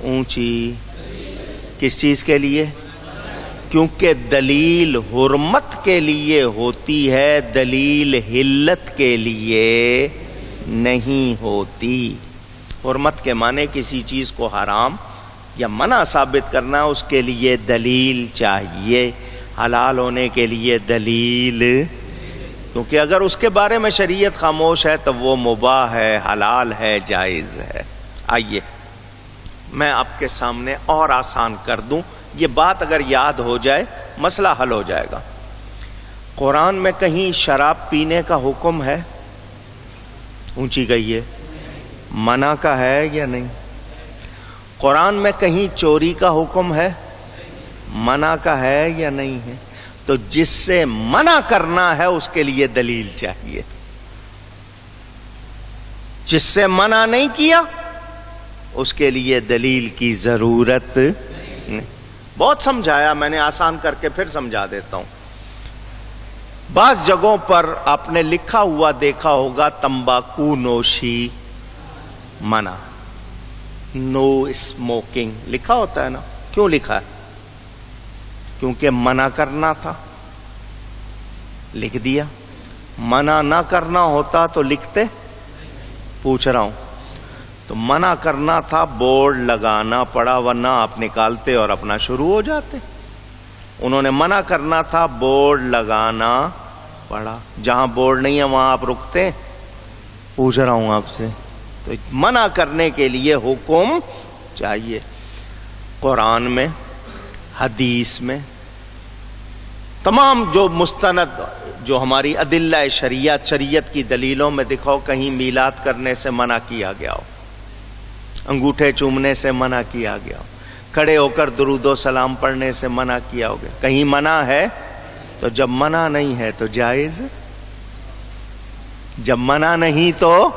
اونچی کس چیز کے لیے؟ کیونکہ دلیل حرمت کے لیے ہوتی ہے، دلیل حلت کے لیے نہیں ہوتی۔ حرمت کے معنی کسی چیز کو حرام یا منع ثابت کرنا، اس کے لیے دلیل چاہیے، حلال ہونے کے لیے دلیل، کیونکہ اگر اس کے بارے میں شریعت خاموش ہے تو وہ مباح ہے، حلال ہے، جائز ہے۔ آئیے میں آپ کے سامنے اور آسان کر دوں، یہ بات اگر یاد ہو جائے مسئلہ حل ہو جائے گا۔ قرآن میں کہیں شراب پینے کا حکم ہے؟ اونچی گئی ہے، منع کا ہے یا نہیں؟ قرآن میں کہیں چوری کا حکم ہے؟ منع کا ہے یا نہیں ہے؟ تو جس سے منع کرنا ہے اس کے لیے دلیل چاہیے، جس سے منع نہیں کیا اس کے لیے دلیل کی ضرورت نہیں۔ بہت سمجھایا میں نے، آسان کر کے پھر سمجھا دیتا ہوں۔ بعض جگہوں پر آپ نے لکھا ہوا دیکھا ہوگا تمباکو نوشی منع، نو اسموکنگ لکھا ہوتا ہے نا۔ کیوں لکھا ہے؟ کیونکہ منع کرنا تھا، لکھ دیا۔ منع نہ کرنا ہوتا تو لکھتے؟ پوچھ رہا ہوں۔ تو منع کرنا تھا، بورڈ لگانا پڑا، ورنہ آپ نکالتے اور اپنا شروع ہو جاتے۔ انہوں نے منع کرنا تھا، بورڈ لگانا پڑا۔ جہاں بورڈ نہیں ہے وہاں آپ رکتے؟ پوچھ رہا ہوں آپ سے۔ تو منع کرنے کے لیے حکم چاہیے۔ قرآن میں، حدیث میں، تمام جو مستند جو ہماری ادلہ شریعت کی دلیلوں میں دکھاؤ کہیں میلاد کرنے سے منع کیا گیا ہو، انگوٹھے چومنے سے منع کیا گیا ہو، کھڑے ہو کر درود و سلام پڑھنے سے منع کیا ہو گیا، کہیں منع ہے؟ تو جب منع نہیں ہے تو جائز، جب منع نہیں تو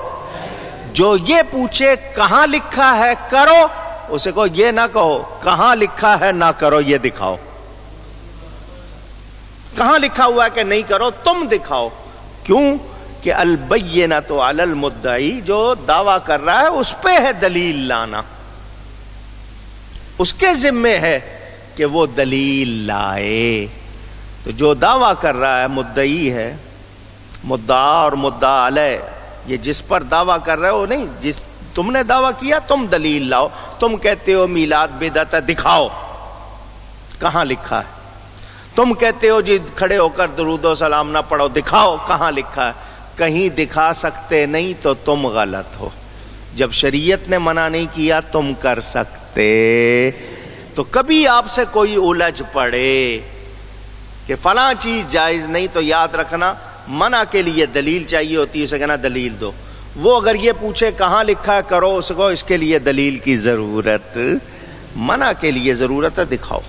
جو یہ پوچھے کہاں لکھا ہے کرو، اسے کو یہ نہ کہو کہاں لکھا ہے نہ کرو، یہ دکھاؤ کہاں لکھا ہوا ہے کہ نہیں کرو، تم دکھاؤ۔ کیوں کہ البینۃ علی المدعی، جو دعویٰ کر رہا ہے اس پہ ہے دلیل لانا، اس کے ذمے ہے کہ وہ دلیل لائے۔ تو جو دعویٰ کر رہا ہے مدعی ہے، مدعا اور مدعا علیہ، یہ جس پر دعویٰ کر رہے ہو نہیں، جس تم نے دعویٰ کیا تم دلیل لاؤ۔ تم کہتے ہو میلاد بدعت ہے، دکھاؤ کہاں لکھا ہے۔ تم کہتے ہو جی کھڑے ہو کر درود و سلام نہ پڑھو، دکھاؤ کہاں لکھا ہے۔ کہیں دکھا سکتے نہیں تو تم غلط ہو۔ جب شریعت نے منع نہیں کیا تم کر سکتے، تو کبھی آپ سے کوئی الجھ پڑے کہ فلاں چیز جائز نہیں، تو یاد رکھنا منع کے لیے دلیل چاہیے ہوتی ہے، اسے کہنا دلیل دو۔ وہ اگر یہ پوچھے کہاں لکھا ہے کرو، اس کو اس کے لیے دلیل کی ضرورت، منع کے لیے ضرورت ہے، دکھاؤ۔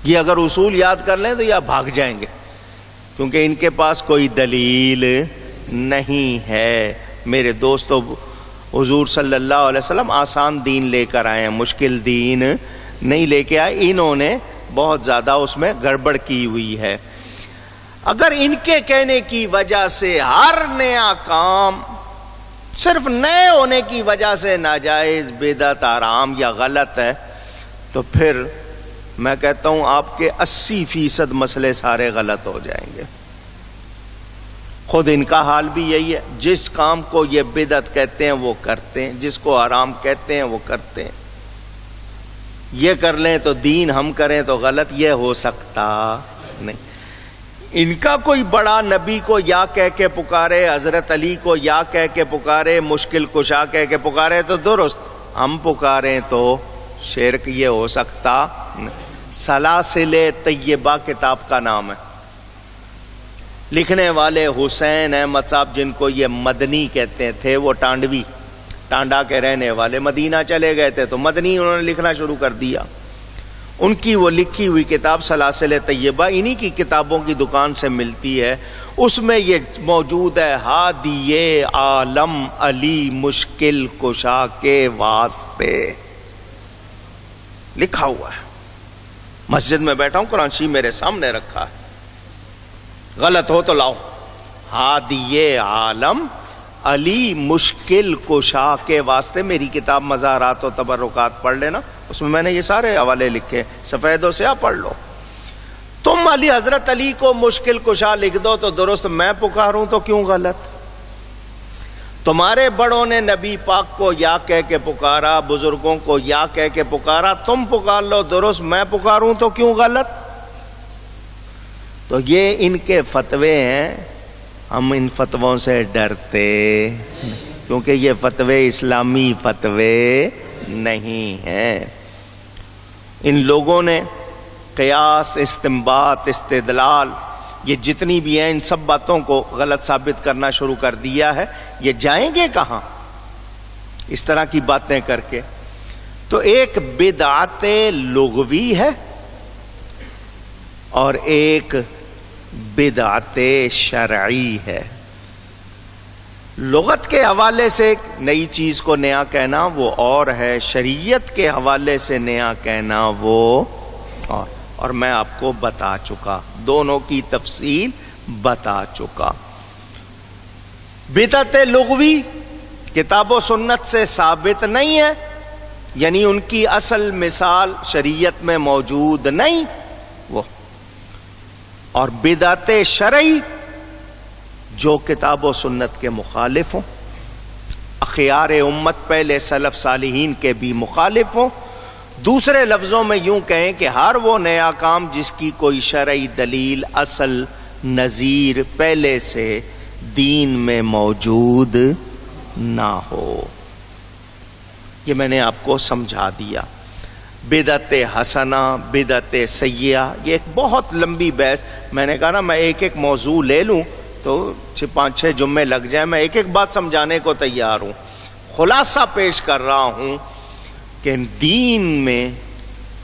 یہ اگر اصول یاد کر لیں تو یہ بھاگ جائیں گے، کیونکہ ان کے پاس کوئی دلیل نہیں ہے۔ میرے دوستو، حضور صلی اللہ علیہ وسلم آسان دین لے کر آئے ہیں، مشکل دین نہیں لے کے آئے۔ انہوں نے بہت زیادہ اس میں گڑبڑ کی ہوئی ہے۔ اگر ان کے کہنے کی وجہ سے ہر نیا کام صرف نئے ہونے کی وجہ سے ناجائز، بدعت، حرام یا غلط ہے، تو پھر میں کہتا ہوں آپ کے 80% مسئلے سارے غلط ہو جائیں گے۔ خود ان کا حال بھی یہی ہے، جس کام کو یہ بدعت کہتے ہیں وہ کرتے ہیں، جس کو حرام کہتے ہیں وہ کرتے ہیں۔ یہ کر لیں تو دین، ہم کریں تو غلط، یہ ہو سکتا نہیں۔ ان کا کوئی بڑا نبی کو یا کہہ کے پکارے، حضرت علی کو یا کہہ کے پکارے، مشکل کشا کہہ کے پکارے تو درست، ہم پکاریں تو شرک، یہ ہو سکتا نہیں۔ سلاسل طیبہ کتاب کا نام ہے، لکھنے والے حسین احمد صاحب، جن کو یہ مدنی کہتے تھے، وہ ٹانڈوی، ٹانڈا کے رہنے والے، مدینہ چلے گئے تھے تو مدنی انہوں نے لکھنا شروع کر دیا۔ ان کی وہ لکھی ہوئی کتاب سلاسل طیبہ انہی کی کتابوں کی دکان سے ملتی ہے، اس میں یہ موجود ہے، ہادی عالم علی مشکل کشا کے واسطے، لکھا ہوا ہے۔ مسجد میں بیٹھا ہوں، قرآن شریف میرے سامنے رکھا ہے، غلط ہو تو لاؤ۔ ہادی عالم علی مشکل کشا کے واسطے میری کتاب مزارات و تبرکات پڑھ لینا، اس میں نے یہ سارے حوالے لکھے، سفید و سیاہ پڑھ لو۔ تم علی حضرت علی کو مشکل کشا لکھ دو تو درست، میں پکاروں تو کیوں غلط؟ تمہارے بڑوں نے نبی پاک کو یا کہہ کے پکارا، بزرگوں کو یا کہہ کے پکارا، تم پکار لو درست، میں پکاروں تو کیوں غلط؟ تو یہ ان کے فتوے ہیں، ہم ان فتووں سے ڈرتے کیونکہ یہ فتوے اسلامی فتوے نہیں ہیں۔ ان لوگوں نے قیاس، استنباط، استدلال، یہ جتنی بھی ہیں ان سب باتوں کو غلط ثابت کرنا شروع کر دیا ہے۔ یہ جائیں گے کہاں اس طرح کی باتیں کر کے؟ تو ایک بدعت لغوی ہے اور ایک بدعت شرعی ہے۔ لغت کے حوالے سے نئی چیز کو نیا کہنا وہ اور ہے، شریعت کے حوالے سے نیا کہنا وہ اور میں آپ کو بتا چکا، دونوں کی تفصیل بتا چکا۔ بدعت لغوی کتاب و سنت سے ثابت نہیں ہے، یعنی ان کی اصل مثال شریعت میں موجود نہیں وہ، اور بدعت شرعی جو کتاب و سنت کے مخالف ہوں، اخیار امت پہلے سلف صالحین کے بھی مخالف ہوں۔ دوسرے لفظوں میں یوں کہیں کہ ہر وہ نیا کام جس کی کوئی شرعی دلیل، اصل، نظیر پہلے سے دین میں موجود نہ ہو۔ یہ میں نے آپ کو سمجھا دیا۔ بدعت حسنہ، بدعت سیئہ، یہ ایک بہت لمبی بحث، میں نے کہا نا میں ایک ایک موضوع لے لوں تو 5-6 جمعے لگ جائیں، میں ایک ایک بات سمجھانے کو تیار ہوں۔ خلاصہ پیش کر رہا ہوں کہ دین میں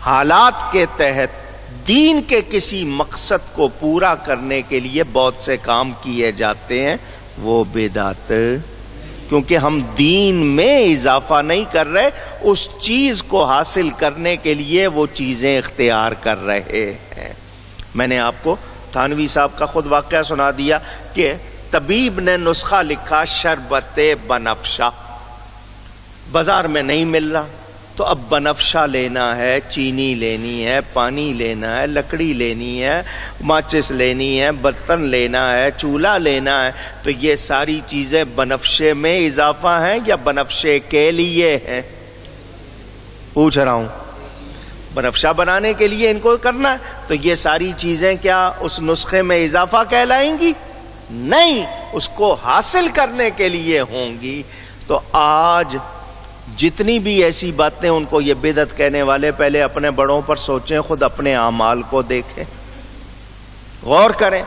حالات کے تحت دین کے کسی مقصد کو پورا کرنے کے لیے بہت سے کام کیے جاتے ہیں، وہ بدعت، کیونکہ ہم دین میں اضافہ نہیں کر رہے، اس چیز کو حاصل کرنے کے لیے وہ چیزیں اختیار کر رہے ہیں۔ میں نے آپ کو تھانوی صاحب کا خود واقعہ سنا دیا کہ طبیب نے نسخہ لکھا شربت بنفشہ، بازار میں نہیں مل رہا، تو اب بنفشہ لینا ہے، چینی لینی ہے، پانی لینا ہے، لکڑی لینی ہے، ماچس لینی ہے، برتن لینا ہے، چولہا لینا ہے، تو یہ ساری چیزیں بنفشے میں اضافہ ہیں یا بنفشے کے لیے ہیں؟ پوچھ رہا ہوں، بنفشہ بنانے کے لیے ان کو کرنا ہے، تو یہ ساری چیزیں کیا اس نسخے میں اضافہ کہلائیں گی؟ نہیں، اس کو حاصل کرنے کے لیے ہوں گی۔ تو آج جتنی بھی ایسی باتیں ان کو یہ بدعت کہنے والے پہلے اپنے بڑوں پر سوچیں، خود اپنے اعمال کو دیکھیں، غور کریں،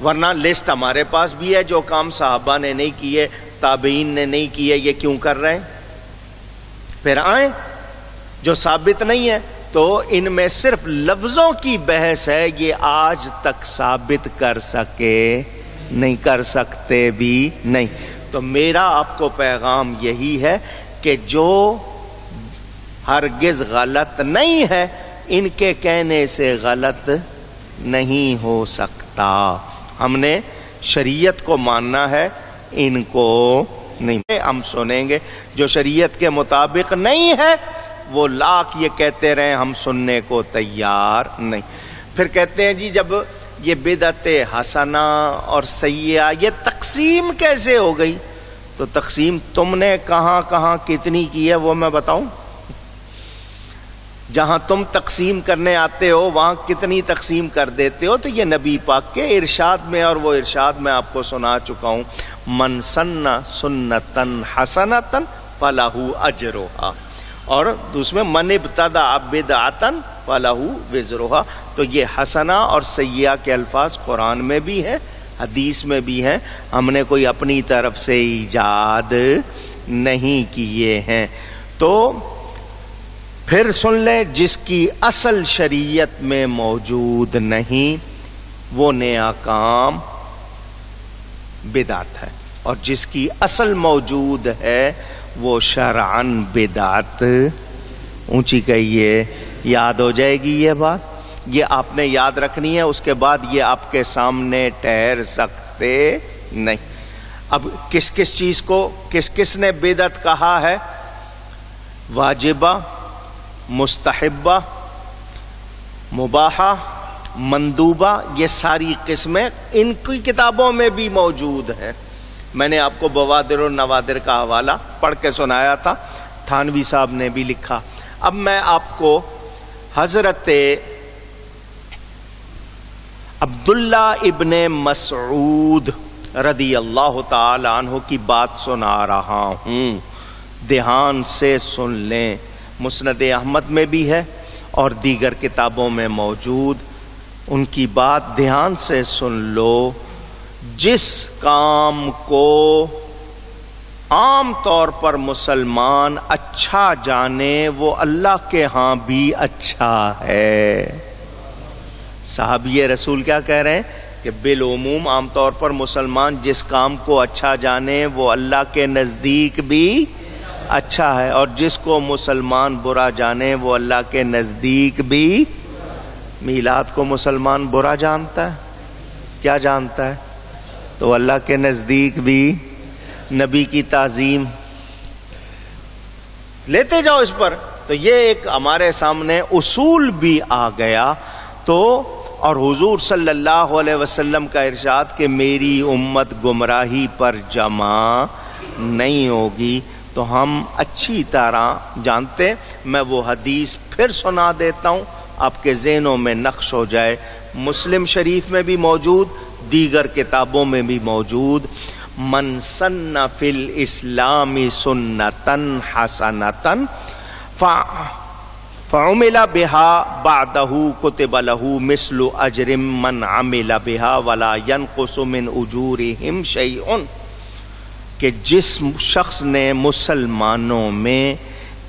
ورنہ لسٹ ہمارے پاس بھی ہے، جو کام صحابہ نے نہیں کیے، تابعین نے نہیں کیے، یہ کیوں کر رہے ہیں؟ پھر آئیں، جو ثابت نہیں ہے تو ان میں صرف لفظوں کی بحث ہے، یہ آج تک ثابت کر سکے نہیں، کر سکتے بھی نہیں۔ تو میرا آپ کو پیغام یہی ہے کہ جو ہرگز غلط نہیں ہے، ان کے کہنے سے غلط نہیں ہو سکتا۔ ہم نے شریعت کو ماننا ہے، ان کو نہیں۔ ہم سنیں گے جو شریعت کے مطابق نہیں ہے، وہ لاکھ یہ کہتے رہے ہم سننے کو تیار نہیں۔ پھر کہتے ہیں جی جب یہ بدعت حسنہ اور سیئہ یہ تقسیم کیسے ہو گئی؟ تو تقسیم تم نے کہاں کہاں کتنی کی ہے وہ میں بتاؤں؟ جہاں تم تقسیم کرنے آتے ہو وہاں کتنی تقسیم کر دیتے ہو؟ تو یہ نبی پاک کے ارشاد میں، اور وہ ارشاد میں آپ کو سنا چکا ہوں، من سن سنتن حسنتن فلہ اجرھا، اور دوسرے من ابتدع بدعتن فلہ وزرھا۔ تو یہ حسنہ اور سیئہ کے الفاظ قرآن میں بھی ہیں، حدیث میں بھی ہیں، ہم نے کوئی اپنی طرف سے ایجاد نہیں کیے ہیں۔ تو پھر سن لیں، جس کی اصل شریعت میں موجود نہیں وہ نیا کام بدعت ہے، اور جس کی اصل موجود ہے وہ شرعن بدعت۔ اونچی کہیے، یاد ہو جائے گی یہ بات، یہ آپ نے یاد رکھنی ہے، اس کے بعد یہ آپ کے سامنے ٹھہر سکتے نہیں۔ اب کس کس چیز کو کس کس نے بدعت کہا ہے؟ واجبہ، مستحبہ، مباحہ، مندوبہ، یہ ساری قسمیں ان کی کتابوں میں بھی موجود ہیں. میں نے آپ کو بوادر و نوادر کا حوالہ پڑھ کے سنایا تھا، تھانوی صاحب نے بھی لکھا. اب میں آپ کو حضرت عبداللہ ابن مسعود رضی اللہ تعالی عنہ کی بات سنا رہا ہوں، دھیان سے سن لیں. مسند احمد میں بھی ہے اور دیگر کتابوں میں موجود. ان کی بات دھیان سے سن لو. جس کام کو عام طور پر مسلمان اچھا جانے وہ اللہ کے ہاں بھی اچھا ہے. صحابی رسول کیا کہہ رہے ہیں کہ بالعموم عام طور پر مسلمان جس کام کو اچھا جانے وہ اللہ کے نزدیک بھی اچھا ہے، اور جس کو مسلمان برا جانے وہ اللہ کے نزدیک بھی. میلاد کو مسلمان برا جانتا ہے، کیا جانتا ہے؟ تو اللہ کے نزدیک بھی نبی کی تعظیم. لیتے جاؤ اس پر. تو یہ ایک ہمارے سامنے اصول بھی آ گیا. تو اور حضور صلی اللہ علیہ وسلم کا ارشاد کہ میری امت گمراہی پر جمع نہیں ہوگی، تو ہم اچھی طرح جانتے. میں وہ حدیث پھر سنا دیتا ہوں، آپ کے ذہنوں میں نقش ہو جائے. مسلم شریف میں بھی موجود، دیگر کتابوں میں بھی موجود. من سن فی الاسلام سنتن حسنتن فعمل بها بعده كتب له مثل اجر من عمل بها ولا ينقص من اجورهم شيء. کہ جس شخص نے مسلمانوں میں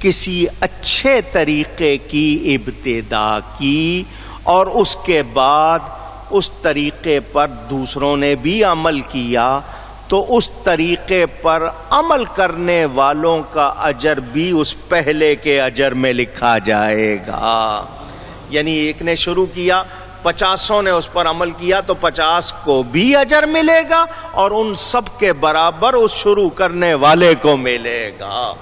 کسی اچھے طریقے کی ابتدا کی اور اس کے بعد اس طریقے پر دوسروں نے بھی عمل کیا، تو اس طریقے پر عمل کرنے والوں کا اجر بھی اس پہلے کے اجر میں لکھا جائے گا. یعنی ایک نے شروع کیا، 50 نے اس پر عمل کیا، تو 50 کو بھی اجر ملے گا اور ان سب کے برابر اس شروع کرنے والے کو ملے گا.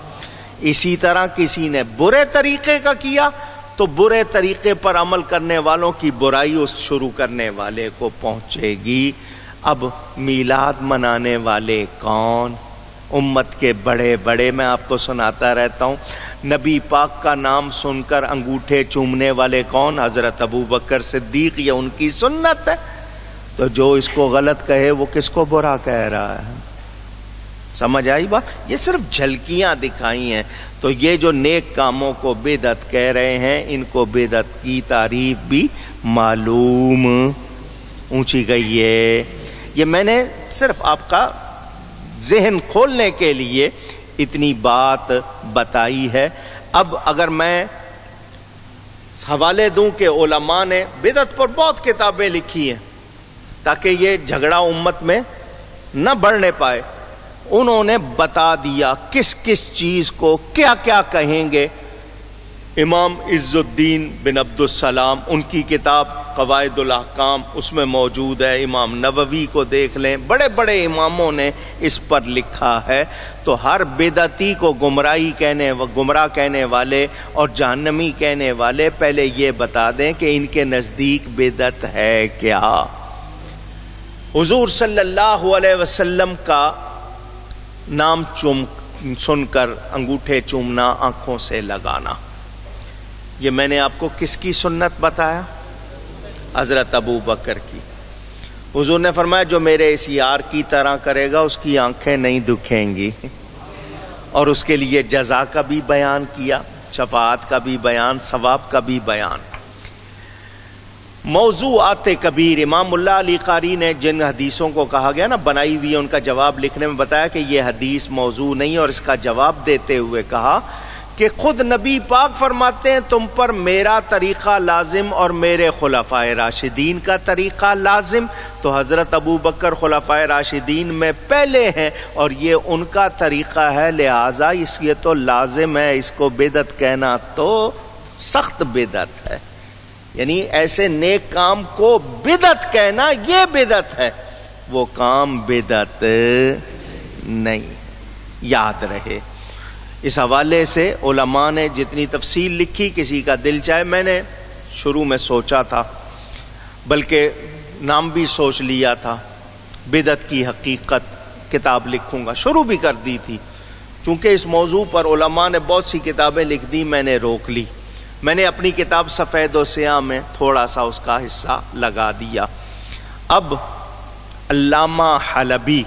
اسی طرح کسی نے برے طریقے کا کیا تو برے طریقے پر عمل کرنے والوں کی برائی اس شروع کرنے والے کو پہنچے گی. اب میلاد منانے والے کون؟ امت کے بڑے بڑے. میں آپ کو سناتا رہتا ہوں. نبی پاک کا نام سن کر انگوٹھے چومنے والے کون؟ حضرت ابو بکر صدیق. یہ ان کی سنت ہے. تو جو اس کو غلط کہے وہ کس کو برا کہہ رہا ہے؟ سمجھ آئی بات؟ یہ صرف جھلکیاں دکھائی ہیں. تو یہ جو نیک کاموں کو بدعت کہہ رہے ہیں، ان کو بدعت کی تعریف بھی معلوم اونچی گئی ہے. یہ میں نے صرف آپ کا ذہن کھولنے کے لیے اتنی بات بتائی ہے. اب اگر میں حوالے دوں کہ علماء نے بدعت پر بہت کتابیں لکھی ہیں تاکہ یہ جھگڑا امت میں نہ بڑھنے پائے. انہوں نے بتا دیا کس کس چیز کو کیا کیا کہیں گے. امام عز الدین بن عبد السلام، ان کی کتاب قواعد الاحکام اس میں موجود ہے. امام نووی کو دیکھ لیں، بڑے بڑے اماموں نے اس پر لکھا ہے. تو ہر بدعتی کو گمراہ کہنے والے اور جہنمی کہنے والے پہلے یہ بتا دیں کہ ان کے نزدیک بدعت ہے کیا. حضور صلی اللہ علیہ وسلم کا نام سن کر انگوٹھے چومنا، آنکھوں سے لگانا، یہ میں نے آپ کو کس کی سنت بتایا؟ حضرت ابو بکر کی. حضور نے فرمایا جو میرے اس یار کی طرح کرے گا اس کی آنکھیں نہیں دکھیں گی. اور اس کے لیے جزا کا بھی بیان کیا، شفاعت کا بھی بیان، ثواب کا بھی بیان. موضوعات کبیر، امام اللہ علی قاری نے جن حدیثوں کو کہا گیا نا بنائی ہوئی، ان کا جواب لکھنے میں بتایا کہ یہ حدیث موضوع نہیں، اور اس کا جواب دیتے ہوئے کہا کہ خود نبی پاک فرماتے ہیں تم پر میرا طریقہ لازم اور میرے خلفائے راشدین کا طریقہ لازم. تو حضرت ابو بکر خلفائے راشدین میں پہلے ہیں اور یہ ان کا طریقہ ہے، لہذا اس یہ تو لازم ہے. اس کو بدعت کہنا تو سخت بدعت ہے. یعنی ایسے نیک کام کو بدعت کہنا یہ بدعت ہے، وہ کام بدعت نہیں، یاد رہے۔ اس حوالے سے علماء نے جتنی تفصیل لکھی، کسی کا دل چاہے، میں نے شروع میں سوچا تھا، بلکہ نام بھی سوچ لیا تھا، بدعت کی حقیقت کتاب لکھوں گا، شروع بھی کر دی تھی، چونکہ اس موضوع پر علماء نے بہت سی کتابیں لکھ دی، میں نے روک لی۔ میں نے اپنی کتاب سفید و سیاہ میں تھوڑا سا اس کا حصہ لگا دیا۔ اب علامہ حلبی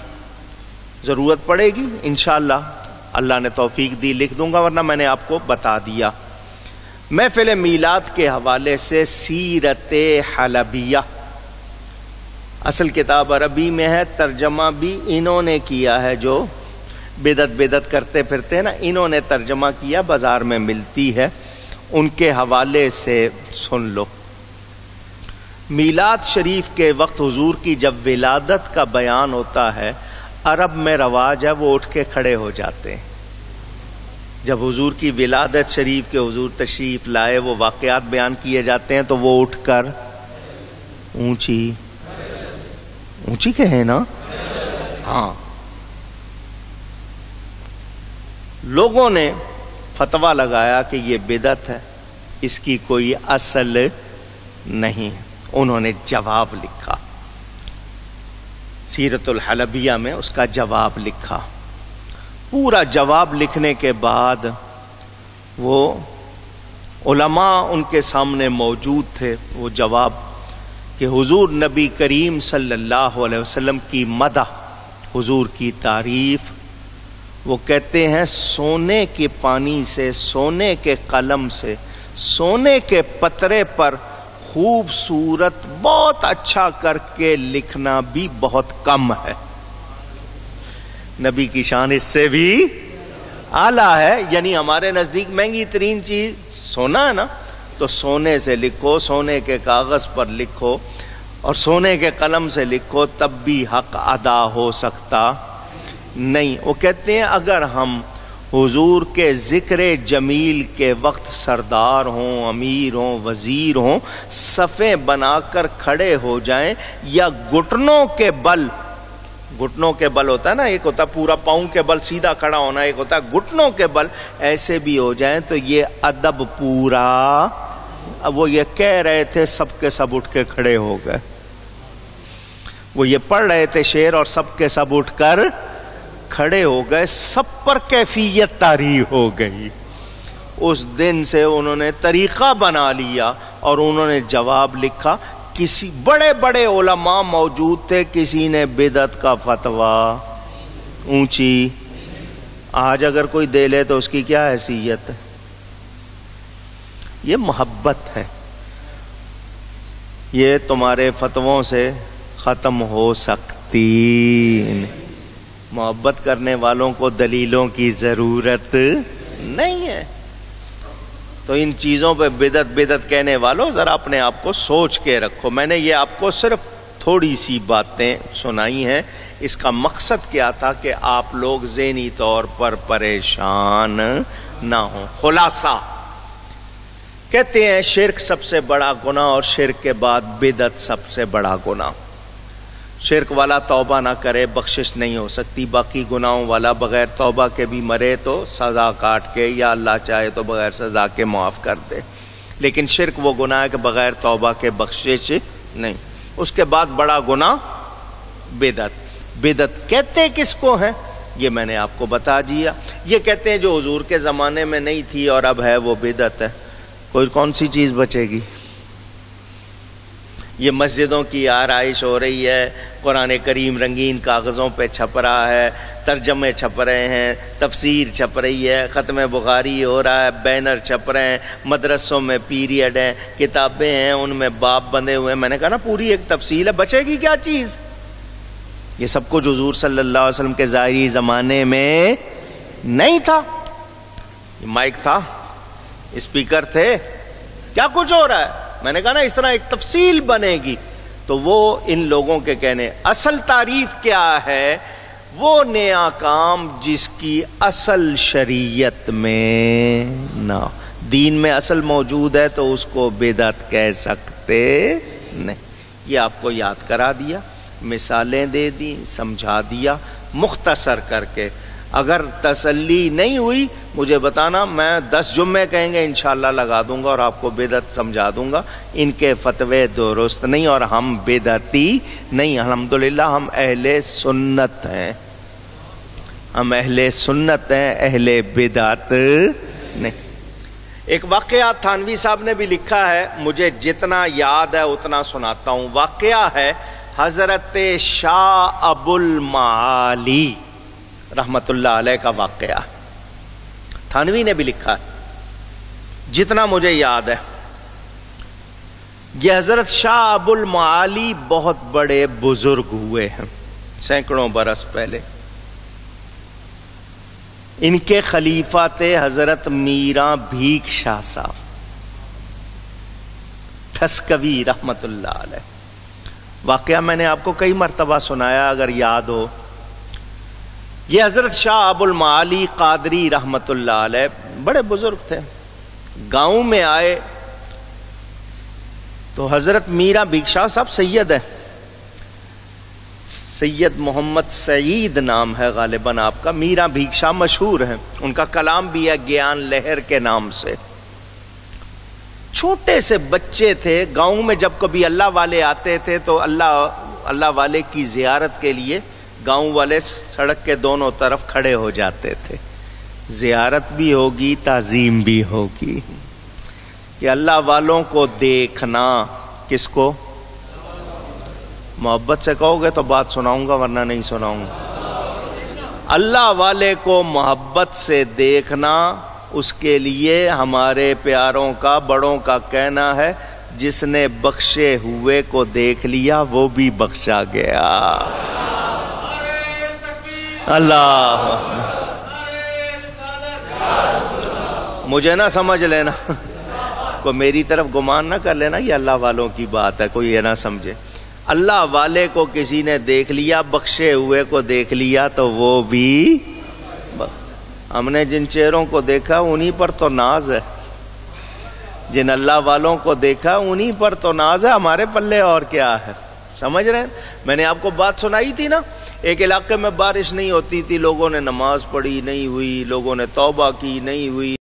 ضرورت پڑے گی انشاءاللہ، اللہ نے توفیق دی لکھ دوں گا، ورنہ میں نے آپ کو بتا دیا۔ محفل میلاد کے حوالے سے سیرت حلبیہ، اصل کتاب عربی میں ہے، ترجمہ بھی انہوں نے کیا ہے، جو بدعت کرتے پھرتے ہیں نا، انہوں نے ترجمہ کیا، بازار میں ملتی ہے، ان کے حوالے سے سن لو۔ میلاد شریف کے وقت حضور کی جب ولادت کا بیان ہوتا ہے، عرب میں رواج ہے وہ اٹھ کے کھڑے ہو جاتے ہیں۔ جب حضور کی ولادت شریف کے حضور تشریف لائے وہ واقعات بیان کیے جاتے ہیں تو وہ اٹھ کر اونچی کہیں نا، ہاں۔ لوگوں نے فتویٰ لگایا کہ یہ بدعت ہے، اس کی کوئی اصل نہیں، انہوں نے جواب لکھا، سیرت الحلبیہ میں اس کا جواب لکھا۔ پورا جواب لکھنے کے بعد وہ علماء ان کے سامنے موجود تھے، وہ جواب کہ حضور نبی کریم صلی اللہ علیہ وسلم کی مدح، حضور کی تعریف، وہ کہتے ہیں سونے کے پانی سے، سونے کے قلم سے، سونے کے پترے پر خوبصورت بہت اچھا کر کے لکھنا بھی بہت کم ہے۔ نبی کی شان اس سے بھی اعلیٰ ہے، یعنی ہمارے نزدیک مہنگی ترین چیز سونا ہے نا، تو سونے سے لکھو، سونے کے کاغذ پر لکھو اور سونے کے قلم سے لکھو، تب بھی حق ادا ہو سکتا نہیں۔ وہ کہتے ہیں اگر ہم حضور کے ذکر جمیل کے وقت سردار ہوں، امیر ہوں، وزیر ہوں، صفیں بنا کر کھڑے ہو جائیں، یا گھٹنوں کے بل ہوتا ہے نا، ایک ہوتا پورا پاؤں کے بل سیدھا کھڑا ہونا، ایک ہوتا گھٹنوں کے بل، ایسے بھی ہو جائیں تو یہ ادب پورا۔ وہ یہ کہہ رہے تھے، سب کے سب اٹھ کے کھڑے ہو گئے، وہ یہ پڑھ رہے تھے شعر اور سب کے سب اٹھ کر کھڑے ہو گئے، سب پر کیفیت طاری ہو گئی۔ اس دن سے انہوں نے طریقہ بنا لیا اور انہوں نے جواب لکھا۔ کسی بڑے بڑے علماء موجود تھے، کسی نے بدعت کا فتویٰ اونچی، آج اگر کوئی دے لے تو اس کی کیا حیثیت ہے؟ یہ محبت ہے، یہ تمہارے فتووں سے ختم ہو سکتی نہیں۔ محبت کرنے والوں کو دلیلوں کی ضرورت نہیں ہے۔ تو ان چیزوں پہ بدعت کہنے والوں ذرا اپنے آپ کو سوچ کے رکھو۔ میں نے یہ آپ کو صرف تھوڑی سی باتیں سنائی ہیں، اس کا مقصد کیا تھا کہ آپ لوگ ذہنی طور پر پریشان نہ ہوں۔ خلاصہ کہتے ہیں شرک سب سے بڑا گناہ اور شرک کے بعد بدعت سب سے بڑا گناہ۔ شرک والا توبہ نہ کرے بخشش نہیں ہو سکتی، باقی گناہوں والا بغیر توبہ کے بھی مرے تو سزا کاٹ کے، یا اللہ چاہے تو بغیر سزا کے معاف کر دے، لیکن شرک وہ گناہ ہے کہ بغیر توبہ کے بخشش نہیں۔ اس کے بعد بڑا گناہ بدعت کہتے کس کو ہیں یہ میں نے آپ کو بتا دیا۔ یہ کہتے ہیں جو حضور کے زمانے میں نہیں تھی اور اب ہے وہ بدعت ہے۔ کوئی کون سی چیز بچے گی؟ یہ مسجدوں کی آرائش ہو رہی ہے، قرآن کریم رنگین کاغذوں پہ چھپ رہا ہے، ترجمے چھپ رہے ہیں، تفسیر چھپ رہی ہے، ختم بخاری ہو رہا ہے، بینر چھپ رہے ہیں، مدرسوں میں پیریڈ ہیں، کتابیں ہیں، ان میں باب بندے ہوئے ہیں۔ میں نے کہا نا پوری ایک تفصیل ہے، بچے گی کیا چیز؟ یہ سب کچھ حضور صلی اللہ علیہ وسلم کے ظاہری زمانے میں نہیں تھا۔ مائک تھا، اسپیکر تھے، کیا کچھ ہو رہا ہے؟ میں نے کہا نا اس طرح ایک تفصیل بنے گی تو وہ ان لوگوں کے کہنے۔ اصل تعریف کیا ہے؟ وہ نیا کام جس کی اصل شریعت میں نہ، دین میں اصل موجود ہے تو اس کو بدعت کہہ سکتے نہیں۔ یہ آپ کو یاد کرا دیا، مثالیں دے دی، سمجھا دیا، مختصر کر کے. اگر تسلی نہیں ہوئی مجھے بتانا، میں 10 جمعے کہیں گے انشاءاللہ لگا دوں گا اور آپ کو بدعت سمجھا دوں گا. ان کے فتوے درست نہیں اور ہم بدعتی نہیں. الحمدللہ ہم اہل سنت ہیں، ہم اہل سنت ہیں، اہل بدعت نہیں. ایک واقعہ تھانوی صاحب نے بھی لکھا ہے، مجھے جتنا یاد ہے اتنا سناتا ہوں. واقعہ ہے حضرت شاہ ابو المعالی رحمت اللہ علیہ کا واقعہ. تھانوی نے بھی لکھا ہے جتنا مجھے یاد ہے. یہ حضرت شاہ ابو المعالی بہت بڑے بزرگ ہوئے ہیں سینکڑوں برس پہلے. ان کے خلیفہ تھے حضرت میراں بھیک شاہ صاحب ٹھسکوی رحمت اللہ علیہ. واقعہ میں نے آپ کو کئی مرتبہ سنایا اگر یاد ہو. یہ حضرت شاہ ابو المعالی قادری رحمت اللہ علیہ بڑے بزرگ تھے. گاؤں میں آئے تو حضرت میراں بھیک شاہ صاحب سید ہیں، سید محمد سعید نام ہے غالباً آپ کا. میراں بھیک شاہ مشہور ہیں، ان کا کلام بھی ہے گیان لہر کے نام سے. چھوٹے سے بچے تھے. گاؤں میں جب کبھی اللہ والے آتے تھے تو اللہ والے کی زیارت کے لیے گاؤں والے سڑک کے دونوں طرف کھڑے ہو جاتے تھے. زیارت بھی ہوگی، تعظیم بھی ہوگی. کہ اللہ والوں کو دیکھنا، کس کو؟ محبت سے کہو گے تو بات سناؤں گا ورنہ نہیں سناؤں گا. اللہ والے کو محبت سے دیکھنا، اس کے لیے ہمارے پیاروں کا بڑوں کا کہنا ہے جس نے بخشے ہوئے کو دیکھ لیا وہ بھی بخشا گیا. اللہ مجھے نہ سمجھ لینا، کوئی میری طرف گمان نہ کر لینا یہ اللہ والوں کی بات ہے، کوئی یہ نہ سمجھے. اللہ والے کو کسی نے دیکھ لیا، بخشے ہوئے کو دیکھ لیا تو وہ بھی. ہم نے جن چہروں کو دیکھا انہی پر تو ناز ہے، جن اللہ والوں کو دیکھا انہی پر تو ناز ہے. ہمارے پلے اور کیا ہے؟ سمجھ رہے ہیں؟ میں نے آپ کو بات سنائی تھی نا، ایک علاقے میں بارش نہیں ہوتی تھی، لوگوں نے نماز پڑھی نہیں ہوئی، لوگوں نے توبہ کی نہیں ہوئی.